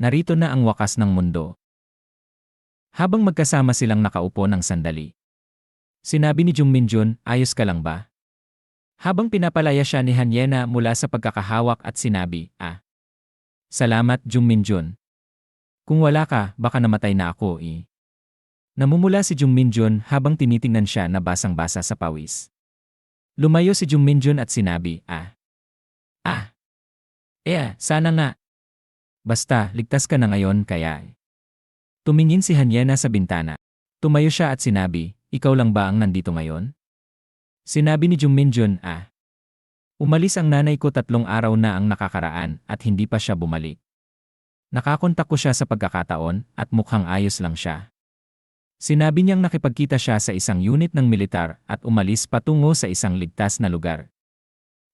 Narito na ang wakas ng mundo. Habang magkasama silang nakaupo ng sandali, sinabi ni Jung Minjun, ayos ka lang ba? Habang pinapalaya siya ni Hanyena mula sa pagkakahawak at sinabi, salamat Jung Minjun. Kung wala ka, baka namatay na ako eh. Namumula si Jung Minjun habang tinitingnan siya na basang-basa sa pawis. Lumayo si Jung Minjun at sinabi, sana nga. Basta, ligtas ka na ngayon kaya. Tumingin si Hanyena sa bintana. Tumayo siya at sinabi, ikaw lang ba ang nandito ngayon? Sinabi ni Jung Minjun, umalis ang nanay ko 3 araw na ang nakakaraan at hindi pa siya bumalik. Nakakontak ko siya sa pagkakataon at mukhang ayos lang siya. Sinabi niyang nakipagkita siya sa isang unit ng militar at umalis patungo sa isang ligtas na lugar.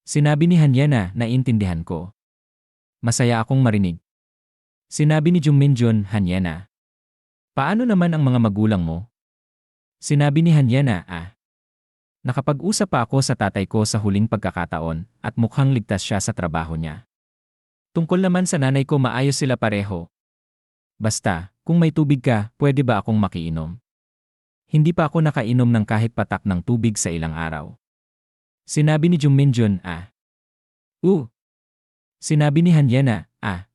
Sinabi ni Hanyena, naiintindihan ko. Masaya akong marinig. Sinabi ni Jung Minjun, Hanyena. Paano naman ang mga magulang mo? Sinabi ni Hanyena, nakapag-usap pa ako sa tatay ko sa huling pagkakataon at mukhang ligtas siya sa trabaho niya. Tungkol naman sa nanay ko maayos sila pareho. Basta, kung may tubig ka, pwede ba akong makiinom? Hindi pa ako nakainom ng kahit patak ng tubig sa ilang araw. Sinabi ni Jung Minjun, Sinabi ni Hanyena,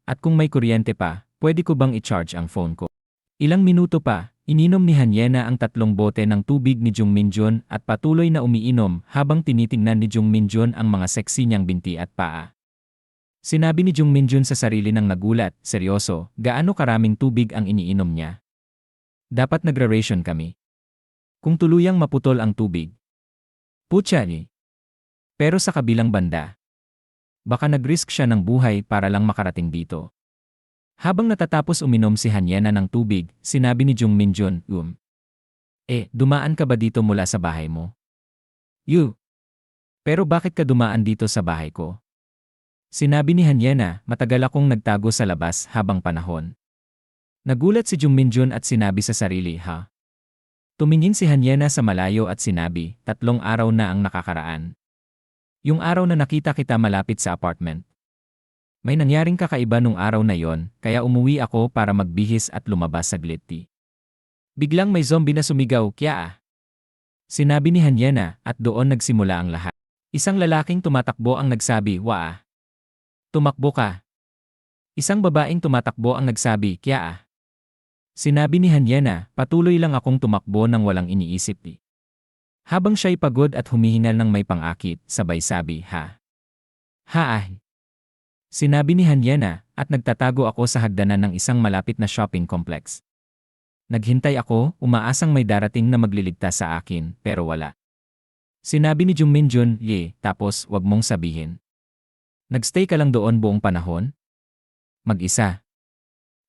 at kung may kuryente pa, pwede ko bang i-charge ang phone ko? Ilang minuto pa, ininom ni Hanyena ang 3 bote ng tubig ni Jung Minjun at patuloy na umiinom habang tinitingnan ni Jung Minjun ang mga seksi niyang binti at paa. Sinabi ni Jung Minjun sa sarili ng nagulat, seryoso, gaano karaming tubig ang iniinom niya? Dapat nagra-ration kami. Kung tuluyang maputol ang tubig. Putya ni. Pero sa kabilang banda, baka nag-risk siya ng buhay para lang makarating dito. Habang natatapos uminom si Hanyena ng tubig, sinabi ni Jung Minjun, dumaan ka ba dito mula sa bahay mo? Pero bakit ka dumaan dito sa bahay ko? Sinabi ni Hanyena, matagal akong nagtago sa labas habang panahon. Nagulat si Jung Minjun at sinabi sa sarili, Tumingin si Hanyena sa malayo at sinabi, 3 araw na ang nakakaraan. Yung araw na nakita kita malapit sa apartment. May nangyaring kakaiba nung araw na yon, kaya umuwi ako para magbihis at lumabas saglit. Biglang may zombie na sumigaw, kya. Sinabi ni Hanyena at doon nagsimula ang lahat. Isang lalaking tumatakbo ang nagsabi, waa. Tumakbo ka. Isang babaeng tumatakbo ang nagsabi, kya. Sinabi ni Hanyena, patuloy lang akong tumakbo nang walang iniisip. Habang siya'y pagod at humihingal ng may pang-akit, sabay sabi, Sinabi ni Hanyena at nagtatago ako sa hagdanan ng isang malapit na shopping complex. Naghintay ako, umaasang may darating na magliligtas sa akin, pero wala. Sinabi ni Jung Minjun, tapos wag mong sabihin. Nagstay ka lang doon buong panahon? Mag-isa.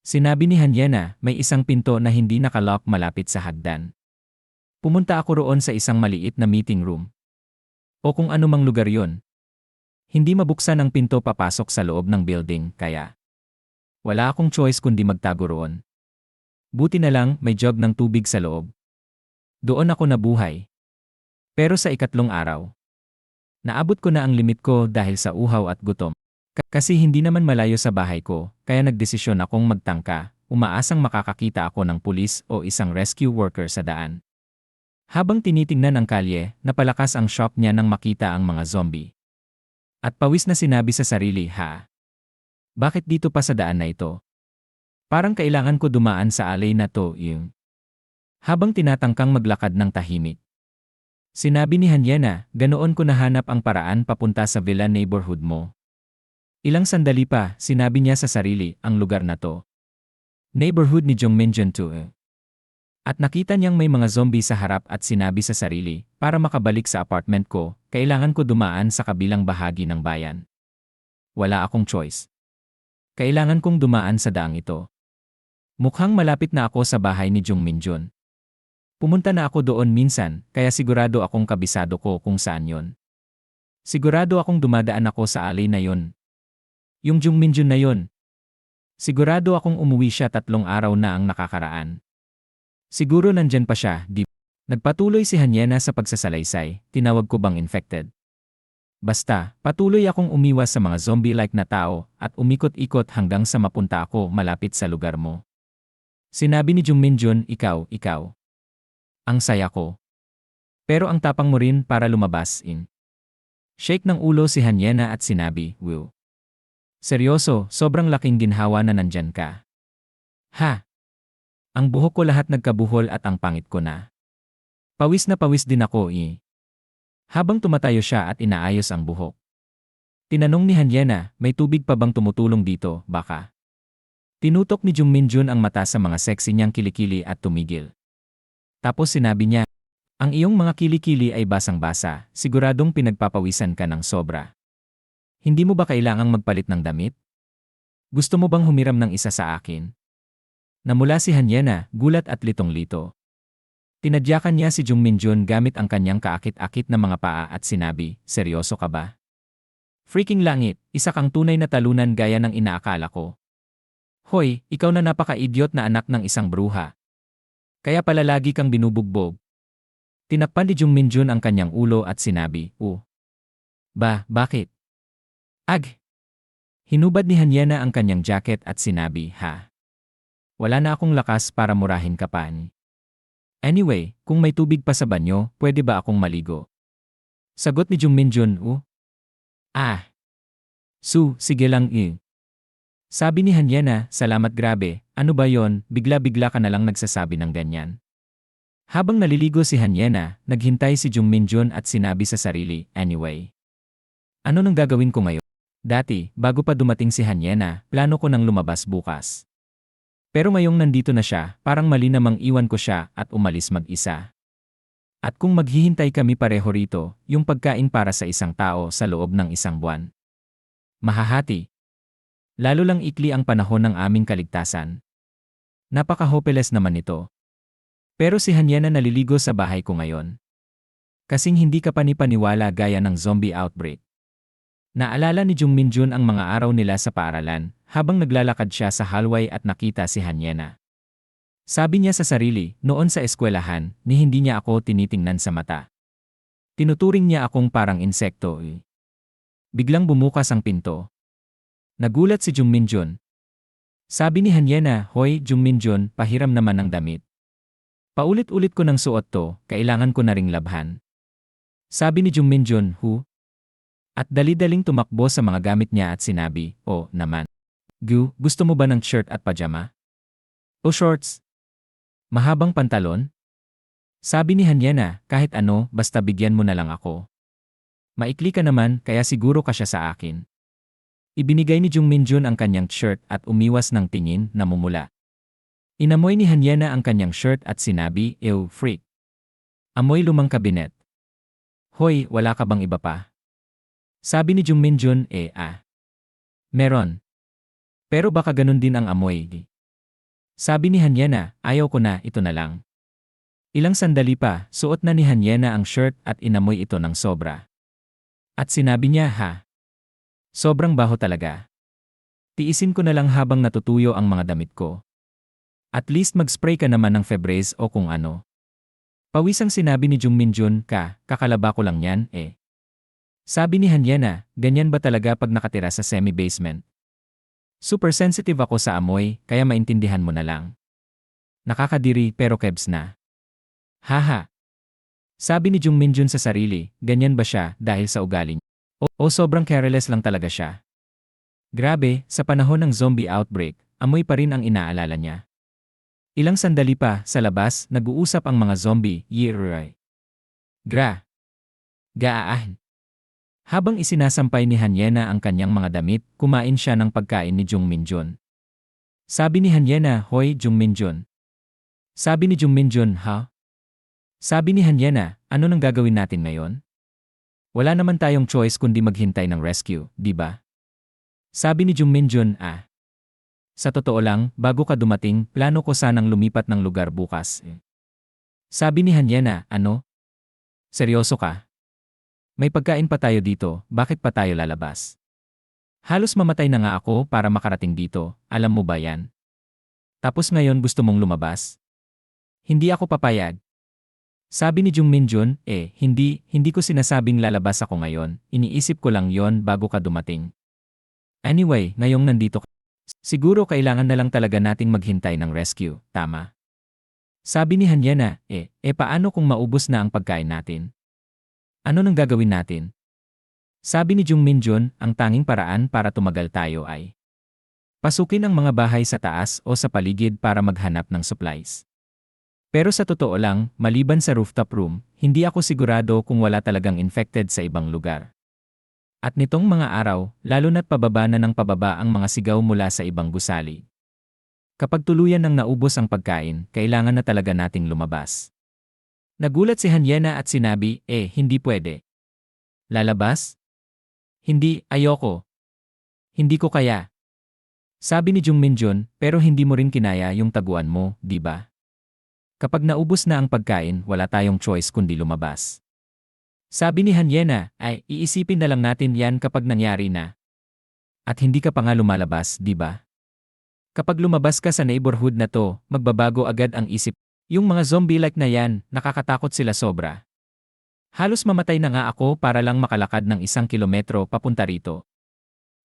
Sinabi ni Hanyena, may isang pinto na hindi nakalock malapit sa hagdan. Pumunta ako roon sa isang maliit na meeting room. O kung anumang lugar yon. Hindi mabuksan ang pinto papasok sa loob ng building, kaya wala akong choice kundi magtago roon. Buti na lang may jug ng tubig sa loob. Doon ako nabuhay. Pero sa 3 araw, naabot ko na ang limit ko dahil sa uhaw at gutom. Kasi hindi naman malayo sa bahay ko, kaya nagdesisyon akong magtangka, umaasang makakakita ako ng pulis o isang rescue worker sa daan. Habang tinitingnan ang kalye, napalakas ang shock niya nang makita ang mga zombie. At pawis na sinabi sa sarili, bakit dito pa sa daan na ito? Parang kailangan ko dumaan sa alley na to, Habang tinatangkang maglakad ng tahimik. Sinabi ni Hanyena, ganoon ko nahanap ang paraan papunta sa villa neighborhood mo. Ilang sandali pa, sinabi niya sa sarili, ang lugar na to. Neighborhood ni Jung Minjun to. At nakita niyang may mga zombie sa harap at sinabi sa sarili, para makabalik sa apartment ko, kailangan ko dumaan sa kabilang bahagi ng bayan. Wala akong choice. Kailangan kong dumaan sa daang ito. Mukhang malapit na ako sa bahay ni Jung Minjun. Pumunta na ako doon minsan, kaya sigurado akong kabisado ko kung saan yon. Sigurado akong dumadaan ako sa alley na yon. Yung Jung Minjun na yon. Sigurado akong umuwi siya 3 araw na ang nakakaraan. Siguro nandyan pa siya, di. Nagpatuloy si Hanyena sa pagsasalaysay, tinawag ko bang infected? Basta, patuloy akong umiwas sa mga zombie-like na tao at umikot-ikot hanggang sa mapunta ako malapit sa lugar mo. Sinabi ni Jung Minjun, ikaw. Ang saya ko. Pero ang tapang mo rin para lumabas in. Shake ng ulo si Hanyena at sinabi, Will. Seryoso, sobrang laking ginhawa na nandyan ka. Ha? Ang buhok ko lahat nagkabuhol at ang pangit ko na. Pawis na pawis din ako Habang tumatayo siya at inaayos ang buhok. Tinanong ni Hanyena, may tubig pa bang tumutulong dito, baka? Tinutok ni Jung Minjun ang mata sa mga sexy niyang kilikili at tumigil. Tapos sinabi niya, ang iyong mga kilikili ay basang-basa, siguradong pinagpapawisan ka ng sobra. Hindi mo ba kailangang magpalit ng damit? Gusto mo bang humiram ng isa sa akin? Namula si Hanyena, gulat at litong-lito. Tinadyakan niya si Jung Minjun gamit ang kanyang kaakit-akit na mga paa at sinabi, seryoso ka ba? Freaking langit, isa kang tunay na talunan gaya ng inaakala ko. Hoy, ikaw na napaka-idiot na anak ng isang bruha. Kaya pala lagi kang binubugbog. Tinakpan ni Jung Minjun ang kanyang ulo at sinabi, bakit? Ag! Hinubad ni Hanyena ang kanyang jacket at sinabi, wala na akong lakas para murahin ka pa. Anyway, kung may tubig pa sa banyo, pwede ba akong maligo? Sagot ni Jung Minjun, sige lang Sabi ni Hanyena, salamat grabe, ano ba yon, bigla-bigla ka na lang nagsasabi ng ganyan. Habang naliligo si Hanyena, naghintay si Jung Minjun at sinabi sa sarili, anyway. Ano nang gagawin ko ngayon? Dati, bago pa dumating si Hanyena, plano ko nang lumabas bukas. Pero ngayong nandito na siya, parang mali namang iwan ko siya at umalis mag-isa. At kung maghihintay kami pareho rito, yung pagkain para sa isang tao sa loob ng isang buwan. Mahahati. Lalo lang ikli ang panahon ng aming kaligtasan. Napaka-hopeless naman ito. Pero si Hanyena naliligo sa bahay ko ngayon. Kasing hindi ka panipaniwala gaya ng zombie outbreak. Naalala ni Jung Minjun ang mga araw nila sa paaralan, habang naglalakad siya sa hallway at nakita si Hanyena. Sabi niya sa sarili, noon sa eskwelahan, ni hindi niya ako tinitingnan sa mata. Tinuturing niya akong parang insekto. Biglang bumukas ang pinto. Nagulat si Jung Minjun. Sabi ni Hanyena, hoy Jung Minjun, pahiram naman ng damit. Paulit-ulit ko ng suot to, kailangan ko na ring labhan. Sabi ni Jung Minjun, At dali-daling tumakbo sa mga gamit niya at sinabi, naman. Gusto mo ba ng shirt at pajama? O shorts? Mahabang pantalon? Sabi ni Hanyena, kahit ano, basta bigyan mo na lang ako. Maikli ka naman, kaya siguro kasya sa akin. Ibinigay ni Jung Minjun ang kanyang shirt at umiwas ng tingin na mumula. Inamoy ni Hanyena ang kanyang shirt at sinabi, ew, freak. Amoy lumang kabinet. Hoy, wala ka bang iba pa? Sabi ni Jung Minjun, meron. Pero baka ganun din ang amoy. Sabi ni Hanyena, ayaw ko na, ito na lang. Ilang sandali pa, suot na ni Hanyena ang shirt at inamoy ito ng sobra. At sinabi niya, sobrang baho talaga. Tiisin ko na lang habang natutuyo ang mga damit ko. At least mag-spray ka naman ng Febreze o kung ano. Pawisang sinabi ni Jung Minjun, kakalaba ko lang yan, Sabi ni Hanyena, ganyan ba talaga pag nakatira sa semi-basement? Super sensitive ako sa amoy, kaya maintindihan mo na lang. Nakakadiri pero kebs na. Haha. Sabi ni Jung Minjun sa sarili, ganyan ba siya dahil sa ugali niya? O sobrang careless lang talaga siya. Grabe, sa panahon ng zombie outbreak, amoy pa rin ang inaalala niya. Ilang sandali pa, sa labas, nag-uusap ang mga zombie, Gaaah. Habang isinasampay ni Hanyena ang kanyang mga damit, kumain siya ng pagkain ni Jung Minjun. Sabi ni Hanyena, hoy Jung Minjun. Sabi ni Jung Minjun, Sabi ni Hanyena, ano nang gagawin natin ngayon? Wala naman tayong choice kundi maghintay ng rescue, di ba? Sabi ni Jung Minjun, Sa totoo lang, bago ka dumating, plano ko sanang lumipat ng lugar bukas. Sabi ni Hanyena, ano? Seryoso ka? May pagkain pa tayo dito, bakit pa tayo lalabas? Halos mamatay na nga ako para makarating dito, alam mo ba yan? Tapos ngayon gusto mong lumabas? Hindi ako papayag. Sabi ni Jung Minjun, hindi ko sinasabing lalabas ako ngayon, iniisip ko lang yon bago ka dumating. Anyway, ngayong nandito ka, siguro kailangan na lang talaga nating maghintay ng rescue, tama? Sabi ni Hanyena, paano kung maubos na ang pagkain natin? Ano nang gagawin natin? Sabi ni Jung Minjun, ang tanging paraan para tumagal tayo ay pasukin ang mga bahay sa taas o sa paligid para maghanap ng supplies. Pero sa totoo lang, maliban sa rooftop room, hindi ako sigurado kung wala talagang infected sa ibang lugar. At nitong mga araw, lalo na't pababa na ng pababa ang mga sigaw mula sa ibang gusali. Kapag tuluyan nang naubos ang pagkain, kailangan na talaga nating lumabas. Nagulat si Hanyena at sinabi, hindi pwede. Lalabas? Hindi, ayoko. Hindi ko kaya. Sabi ni Jung Minjun, pero hindi mo rin kinaya yung taguan mo, di ba? Kapag naubos na ang pagkain, wala tayong choice kundi lumabas. Sabi ni Hanyena, iisipin na lang natin yan kapag nangyari na. At hindi ka pa nga lumalabas, di ba? Kapag lumabas ka sa neighborhood na to, magbabago agad ang isip. Yung mga zombie-like na yan, nakakatakot sila sobra. Halos mamatay na nga ako para lang makalakad ng 1 kilometro papunta rito.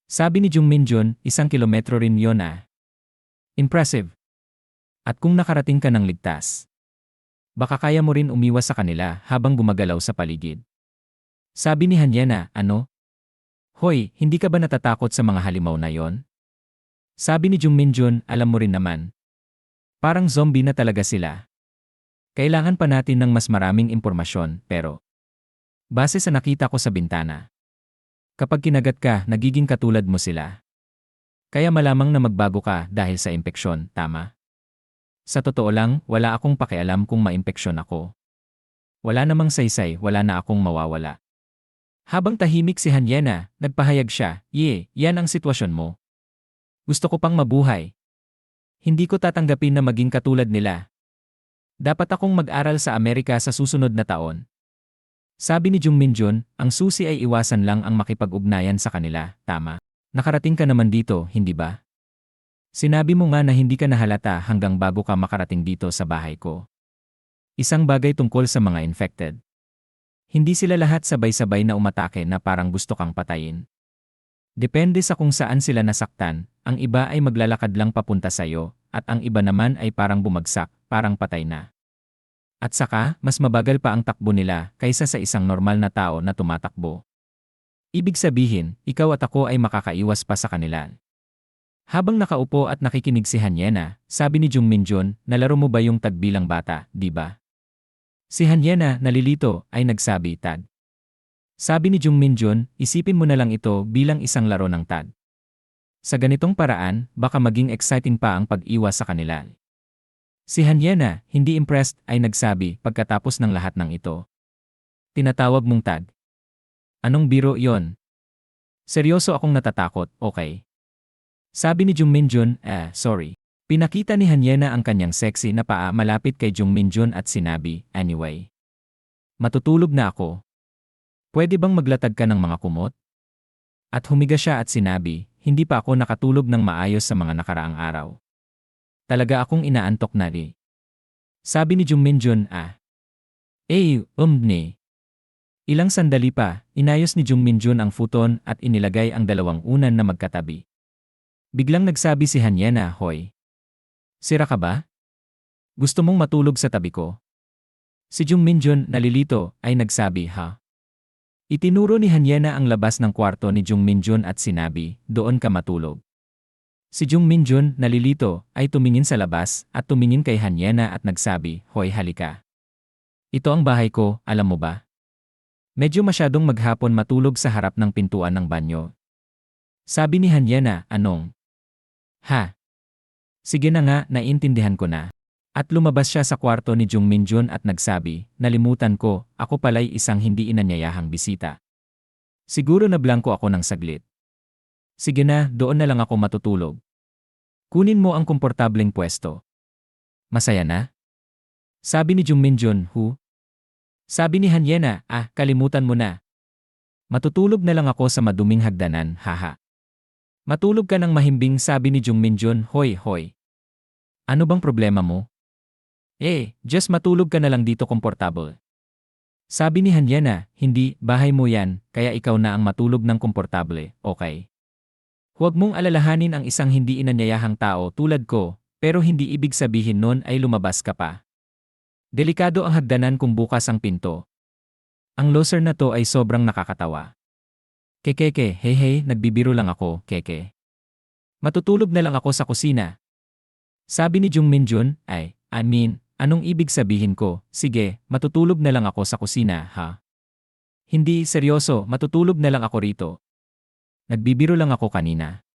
Sabi ni Jung Minjun, 1 kilometro rin yon ah. Impressive. At kung nakarating ka ng ligtas, baka kaya mo rin umiwas sa kanila habang gumagalaw sa paligid. Sabi ni Hanyena, ano? Hoy, hindi ka ba natatakot sa mga halimaw na yon? Sabi ni Jung Minjun, alam mo rin naman. Parang zombie na talaga sila. Kailangan pa natin ng mas maraming impormasyon, pero base sa nakita ko sa bintana, kapag kinagat ka, nagiging katulad mo sila. Kaya malamang na magbago ka dahil sa impeksyon, tama? Sa totoo lang, wala akong pakialam kung maimpeksyon ako. Wala namang saysay, wala na akong mawawala. Habang tahimik si Hanyena, nagpahayag siya, yan ang sitwasyon mo. Gusto ko pang mabuhay. Hindi ko tatanggapin na maging katulad nila. Dapat akong mag-aral sa Amerika sa susunod na taon. Sabi ni Jung Minjun, ang susi ay iwasan lang ang makipag-ugnayan sa kanila, tama? Nakarating ka naman dito, hindi ba? Sinabi mo nga na hindi ka nahalata hanggang bago ka makarating dito sa bahay ko. Isang bagay tungkol sa mga infected. Hindi sila lahat sabay-sabay na umatake na parang gusto kang patayin. Depende sa kung saan sila nasaktan, ang iba ay maglalakad lang papunta sa'yo, at ang iba naman ay parang bumagsak, parang patay na. At saka, mas mabagal pa ang takbo nila kaysa sa isang normal na tao na tumatakbo. Ibig sabihin, ikaw at ako ay makakaiwas pa sa kanila. Habang nakaupo at nakikinig si Hanyena, sabi ni Jung Minjun, nalaro mo ba yung tag bilang bata, di ba? Si Hanyena, nalilito, ay nagsabi, tag. Sabi ni Jung Minjun, isipin mo na lang ito bilang isang laro ng tag. Sa ganitong paraan, baka maging exciting pa ang pag-iwas sa kanila. Si Hanyena, hindi impressed, ay nagsabi pagkatapos ng lahat ng ito. Tinatawag mong tag. Anong biro yon? Seryoso akong natatakot, okay? Sabi ni Jung Minjun, sorry. Pinakita ni Hanyena ang kanyang sexy na paa malapit kay Jung Minjun at sinabi, anyway. Matutulog na ako. Pwede bang maglatag ka ng mga kumot? At humiga siya at sinabi, hindi pa ako nakatulog ng maayos sa mga nakaraang araw. Talaga akong inaantok na rin. Sabi ni Jung Minjun, ni. Ilang sandali pa, inayos ni Jung Minjun ang futon at inilagay ang dalawang unan na magkatabi. Biglang nagsabi si Hanyena, hoy. Sira ka ba? Gusto mong matulog sa tabi ko? Si Jung Minjun, nalilito, ay nagsabi, ha? Itinuro ni Hanyena ang labas ng kwarto ni Jung Minjun at sinabi, doon ka matulog. Si Jung Minjun, nalilito, ay tumingin sa labas at tumingin kay Hanyena at nagsabi, hoy halika. Ito ang bahay ko, alam mo ba? Medyo masyadong maghapon matulog sa harap ng pintuan ng banyo. Sabi ni Hanyena, anong? Ha? Sige na nga, naiintindihan ko na. At lumabas siya sa kwarto ni Jung Minjun at nagsabi, nalimutan ko, ako pala'y isang hindi inanyayahang bisita. Siguro na blanko ako ng saglit. Sige na, doon na lang ako matutulog. Kunin mo ang komportableng pwesto. Masaya na? Sabi ni Jung Minjun, Sabi ni Hanyena, kalimutan mo na. Matutulog na lang ako sa maduming hagdanan, haha. Matulog ka ng mahimbing, sabi ni Jung Minjun, hoy. Ano bang problema mo? Just matulog ka na lang dito komportable. Sabi ni Hanyana, hindi, bahay mo yan, kaya ikaw na ang matulog ng komportable, okay? Huwag mong alalahanin ang isang hindi inanyayahang tao tulad ko, pero hindi ibig sabihin nun ay lumabas ka pa. Delikado ang hagdanan kung bukas ang pinto. Ang loser na to ay sobrang nakakatawa. Kekeke, hey, nagbibiro lang ako, keke. Matutulog na lang ako sa kusina. Sabi ni Jung Minjun, anong ibig sabihin ko? Sige, matutulog na lang ako sa kusina, ha? Hindi, seryoso, matutulog na lang ako rito. Nagbibiro lang ako kanina.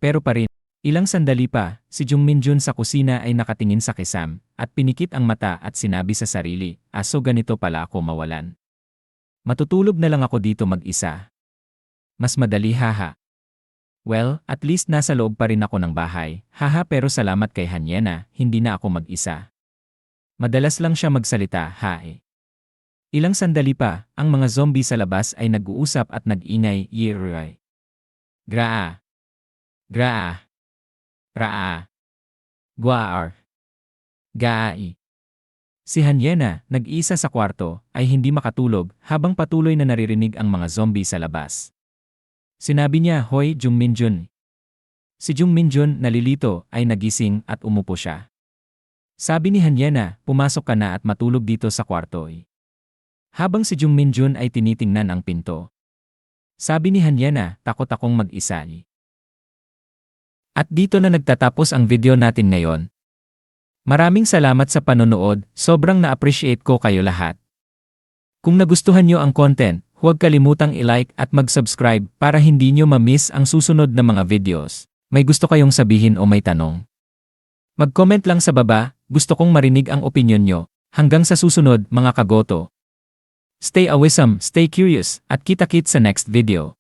Pero pa rin. Ilang sandali pa, si Jung Minjun sa kusina ay nakatingin sa Kisam, at pinikit ang mata at sinabi sa sarili, so ganito pala ako mawalan. Matutulog na lang ako dito mag-isa. Mas madali haha. Well, at least nasa loob pa rin ako ng bahay, haha pero salamat kay Hanyana, hindi na ako mag-isa. Madalas lang siya magsalita, Ilang sandali pa, ang mga zombie sa labas ay nag-uusap at nag-ingay, Yeroy. Graa. Raa. Guaar. Gaai. Si Hanyana, nag-isa sa kwarto, ay hindi makatulog habang patuloy na naririnig ang mga zombie sa labas. Sinabi niya, Hoy, Jung Minjun. Si Jung Minjun, nalilito, ay nagising at umupo siya. Sabi ni Hanyana, pumasok ka na at matulog dito sa kwarto. Habang si Jung Minjun ay tinitingnan ang pinto. Sabi ni Hanyana, takot akong mag-isa. At dito na nagtatapos ang video natin ngayon. Maraming salamat sa panonood, sobrang na-appreciate ko kayo lahat. Kung nagustuhan nyo ang content, huwag kalimutang i-like at mag-subscribe para hindi nyo ma-miss ang susunod na mga videos. May gusto kayong sabihin o may tanong? Mag-comment lang sa baba, gusto kong marinig ang opinyon nyo. Hanggang sa susunod mga kagoto. Stay awesome, stay curious, at kita-kits sa next video.